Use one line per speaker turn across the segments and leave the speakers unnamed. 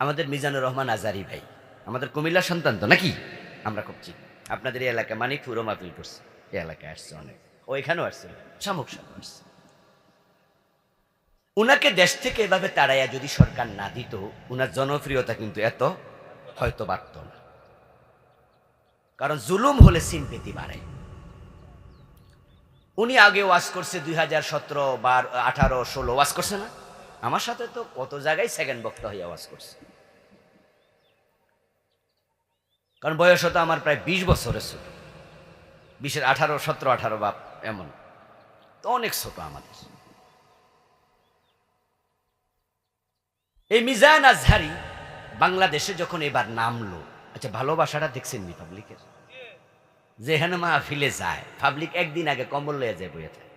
আমাদের মিজানুর রহমান আজারি ভাই আমাদের কুমিল্লার সন্তান তো নাকি? আমরা খুব চিনি। আপনাদের এই এলাকায় মানিকপুরও মাহফিল করছে, এই এলাকায় আসছে অনেক, ও এখানেও আসছিল, শামুক সাহেব আসছে। উনাকে দেশ থেকে এভাবে তাড়াইয়া যদি সরকার না দিত, উনার জনপ্রিয়তা কিন্তু এত হয়তো বাড়ত না। কারণ জুলুম হলে সিম্পেথি বাড়ে। উনি আগে ওয়াজ করছে 2017, 12, 18, 16 ওয়াজ করছে না? আমার সাথে তো কত জায়গায় সেকেন্ড বক্তা হয়ে ওয়াজ করছে। কারণ বয়স হতো আমার প্রায় 20 বছরের ছোট, 20-এর 18, 17, 18 বাপ এমন, তো অনেক ছোট আমাদের। এই মিজান আজহারি বাংলাদেশে যখন এবার নামলো, আচ্ছা ভালোবাসাটা দেখছেন নি পাবলিকের? যেখানে মাহফিলে যায় পাবলিক একদিন আগে কম্বল লইয়া যায় বইয়ে থাকে।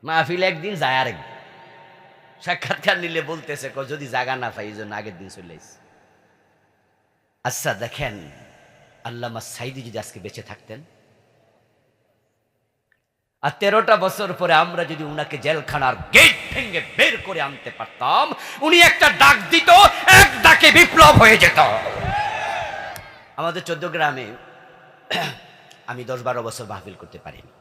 মাহফিল একদিন যায় আরেকদিন। সাক্ষাৎকার নিলে বলতেছে যদি জায়গা না পাই এই জন্য আগের দিন চলে আসছে। আচ্ছা দেখেন, আল্লামা সাইদি যদি আজকে বেঁচে থাকতেন আর 13টা বছর পরে আমরা যদি উনাকে জেলখানার গেট ভেঙে বের করে আনতে পারতাম, উনি একটা ডাক দিত, এক ডাকে বিপ্লব হয়ে যেত। আমাদের 14 গ্রামে আমি 10-12 বছর মাহফিল করতে পারিনি।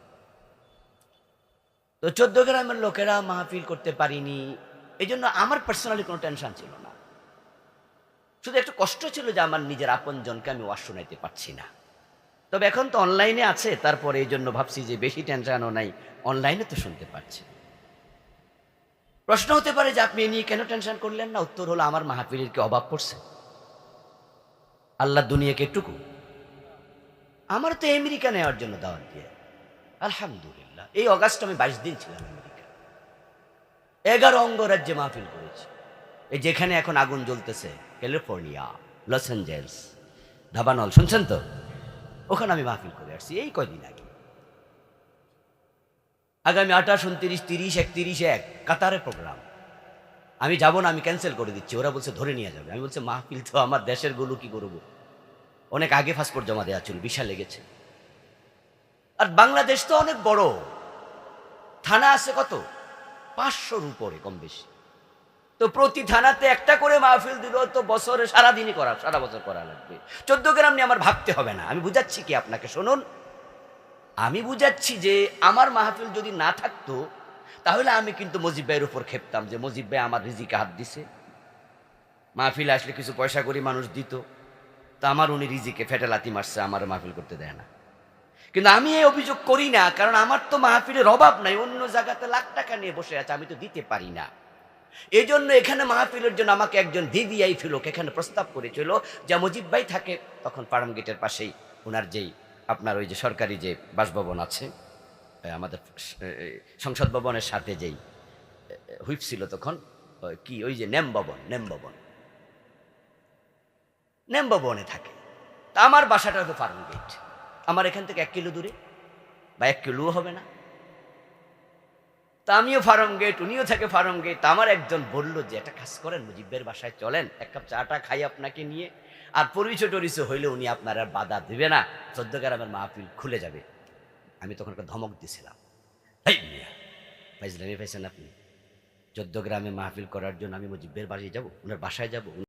তো 14 গ্রামের লোকেরা মাহফিল করতে পারিনি, এই জন্য আমার পার্সোনালি কোনো টেনশন ছিল না। শুধু একটু কষ্ট ছিল যে আমার নিজের আপন জনকে আমি ওয়াজ শোনাইতে পারছি না। তবে এখন তো অনলাইনে আছে, তারপরে এই জন্য ভাবছি যে বেশি টেনশনও নাই, অনলাইনে তো শুনতে পারছি। প্রশ্ন হতে পারে যে আপনি এ নিয়ে কেন টেনশন করলেন না? উত্তর হলো আমার মাহফিলের কি অভাব পড়ছে? আল্লাহ দুনিয়াকে একটুকু, আমার তো আমেরিকা নেওয়ার জন্য দাওয়াত দিয়ে, আলহামদুলিল্লাহ এই অগাস্ট আমি 22 দিন ছিলাম আমেরিকা, 11 অঙ্গরাজ্যে মাহফিল করেছি। এই যেখানে এখন আগুন জ্বলতেছে, ক্যালিফোর্নিয়া, লস অ্যাঞ্জেলস, ধাবানল, শুনছেন তো? ওখানে আমি মাহফিল করে আসছি এই কয়দিন আগে। আগামী 28, 29, 30, 31, 1 কাতারে প্রোগ্রাম। আমি যাব না, আমি ক্যান্সেল করে দিচ্ছি। ওরা বলছে ধরে নিয়ে যাবে। আমি বলছি মাহফিল তো আমার দেশের গুলো কি করবো, অনেক আগে পাসপোর্ট জমা দেওয়া ছিল, ভিসা লেগেছে। আর বাংলাদেশ তো অনেক বড়, থানা আছে কত, 500-র উপরে কম বেশি। তো প্রতি থানাতে একটা করে মাহফিল দিল তো বছরে সারাদিনই করা, সারা বছর করা লাগবে। 14 গ্রাম নিয়ে আমার ভাবতে হবে না। আমি বুঝাচ্ছি কি আপনাকে, শুনুন, আমি বুঝাচ্ছি যে আমার মাহফিল যদি না থাকতো তাহলে আমি কিন্তু মজিব ভাইয়ের উপর খেপতাম যে মজিব ভাই আমার রিজিকে হাত দিছে, মাহফিলে আসলে কিছু পয়সা করি মানুষ দিত, তা আমার উনি রিজিকে ফেটেলাতি মারছে, আমার মাহফিল করতে দেয় না। কিন্তু আমি এই অভিযোগ করি না, কারণ আমার তো মাহফিলের অভাব নাই, অন্য জায়গাতে লাখ টাকা নিয়ে বসে আছে, আমি তো দিতে পারি না। এই জন্য এখানে মাহফিলের জন্য আমাকে একজন ভিভিআইপি লোক এখানে প্রস্তাব করেছিল যে মজিব ভাই থাকে তখন ফার্ম গেটের পাশেই, ওনার যেই আপনার ওই যে সরকারি যে বাসভবন আছে, আমাদের সংসদ ভবনের সাথে যেই হুইপ ছিল তখন, কি ওই যে নেম ভবনে থাকে। তা আমার বাসাটা হলো ফার্ম গেট, আমার এখান থেকে 1 কিলো দূরে, বা 1 কিলোও হবে না। তা আমিও ফার্ম গেট, উনিও থাকে ফার্ম গেট। আমার একজন বলল যে একটা কাজ করেন, মুজিবের বাসায় চলেন, 1 কাপ চাটা খাই আপনাকে নিয়ে, আর পরিচয় টরিচয় হইলে উনি আপনার আর বাধা দিবে না, 14 গ্রামের মাহফিল খুলে যাবে। আমি তখন একটা ধমক দিছিলাম, এই মিয়া ফাইজলামি পাইছেন আপনি? 14 গ্রামে মাহফিল করার জন্য আমি মুজিবের বাড়ি যাব, ওনার বাসায় যাব?